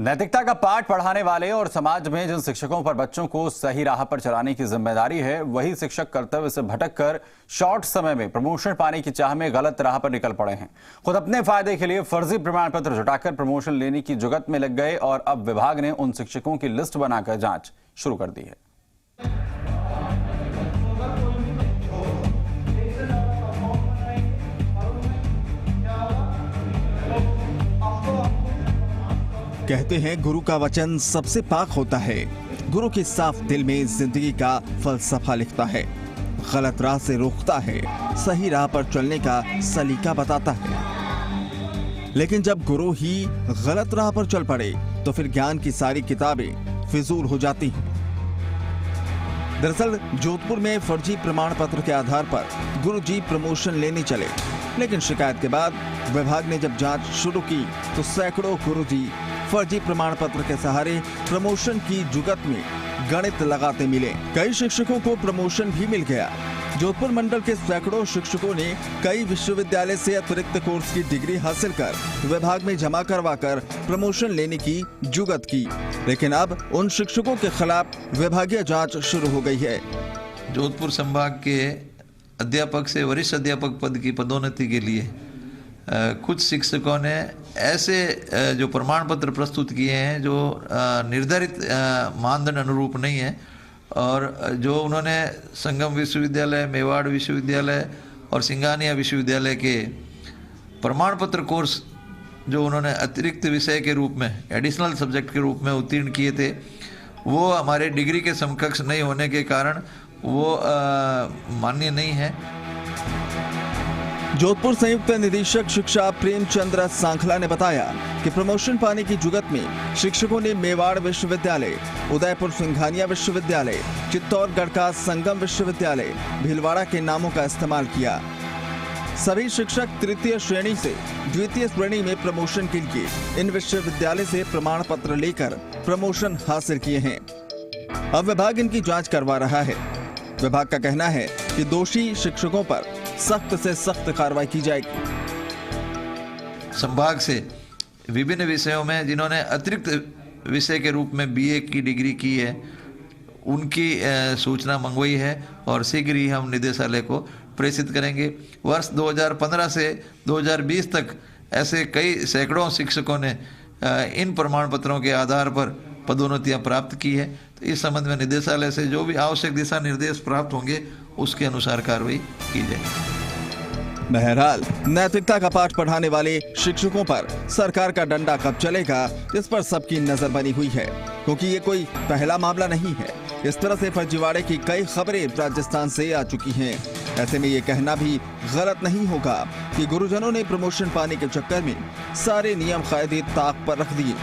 नैतिकता का पाठ पढ़ाने वाले और समाज में जिन शिक्षकों पर बच्चों को सही राह पर चलाने की जिम्मेदारी है, वही शिक्षक कर्तव्य से भटककर शॉर्ट समय में प्रमोशन पाने की चाह में गलत राह पर निकल पड़े हैं। खुद अपने फायदे के लिए फर्जी प्रमाण पत्र जुटाकर प्रमोशन लेने की जुगत में लग गए और अब विभाग ने उन शिक्षकों की लिस्ट बनाकर जांच शुरू कर दी है। कहते हैं गुरु का वचन सबसे पाक होता है। गुरु के साफ दिल में जिंदगी का फलसफा लिखता है, गलत राह से रोकता है, सही राह पर चलने का सलीका बताता है। लेकिन जब गुरु ही गलत राह पर चल पड़े तो फिर ज्ञान की सारी किताबें फिजूल हो जाती हैं। दरअसल जोधपुर में फर्जी प्रमाण पत्र के आधार पर गुरुजी प्रमोशन लेने चले, लेकिन शिकायत के बाद विभाग ने जब जांच शुरू की तो सैकड़ों गुरुजी फर्जी प्रमाण पत्र के सहारे प्रमोशन की जुगत में गणित लगाते मिले। कई शिक्षकों को प्रमोशन भी मिल गया। जोधपुर मंडल के सैकड़ों शिक्षकों ने कई विश्वविद्यालय से अतिरिक्त कोर्स की डिग्री हासिल कर विभाग में जमा करवाकर प्रमोशन लेने की जुगत की, लेकिन अब उन शिक्षकों के खिलाफ विभागीय जांच शुरू हो गई है। जोधपुर संभाग के अध्यापक से वरिष्ठ अध्यापक पद की पदोन्नति के लिए कुछ शिक्षकों ने ऐसे जो प्रमाण पत्र प्रस्तुत किए हैं जो निर्धारित मानदंड अनुरूप नहीं है, और जो उन्होंने संगम विश्वविद्यालय, मेवाड़ विश्वविद्यालय और सिंघानिया विश्वविद्यालय के प्रमाण पत्र कोर्स जो उन्होंने अतिरिक्त विषय के रूप में, एडिशनल सब्जेक्ट के रूप में उत्तीर्ण किए थे, वो हमारे डिग्री के समकक्ष नहीं होने के कारण वो मान्य नहीं है। जोधपुर संयुक्त निदेशक शिक्षा प्रेमचंद्र सांखला ने बताया कि प्रमोशन पाने की जुगत में शिक्षकों ने मेवाड़ विश्वविद्यालय, उदयपुर सिंघानिया विश्वविद्यालय, चित्तौड़गढ़ का संगम विश्वविद्यालय, भीलवाड़ा के नामों का इस्तेमाल किया। सभी शिक्षक तृतीय श्रेणी से द्वितीय श्रेणी में प्रमोशन के लिए इन विश्वविद्यालय से प्रमाण पत्र लेकर प्रमोशन हासिल किए हैं। अब विभाग इनकी जांच करवा रहा है। विभाग का कहना है कि दोषी शिक्षकों पर सख्त से सख्त कार्रवाई की जाएगी। संभाग से विभिन्न विषयों में जिन्होंने अतिरिक्त विषय के रूप में बीए की डिग्री की है, उनकी सूचना मंगवाई है और शीघ्र ही हम निदेशालय को प्रेषित करेंगे। वर्ष 2015 से 2020 तक ऐसे कई सैकड़ों शिक्षकों ने इन प्रमाण पत्रों के आधार पर पदोन्नतियां प्राप्त की है। तो इस संबंध में निदेशालय से जो भी आवश्यक दिशा निर्देश प्राप्त होंगे उसके अनुसार कार्रवाई की जाएगी। बहरहाल नैतिकता का पाठ पढ़ाने वाले शिक्षकों पर सरकार का डंडा कब चलेगा, इस पर सबकी नजर बनी हुई है, क्योंकि ये कोई पहला मामला नहीं है। इस तरह से फर्जीवाड़े की कई खबरें राजस्थान से आ चुकी हैं। ऐसे में ये कहना भी गलत नहीं होगा कि गुरुजनों ने प्रमोशन पाने के चक्कर में सारे नियम कायदे ताक पर रख दिए।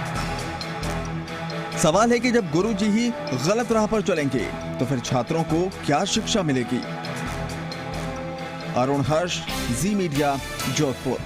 सवाल है कि जब गुरुजी ही गलत राह पर चलेंगे तो फिर छात्रों को क्या शिक्षा मिलेगी। अरुण हर्ष, जी मीडिया, जोधपुर।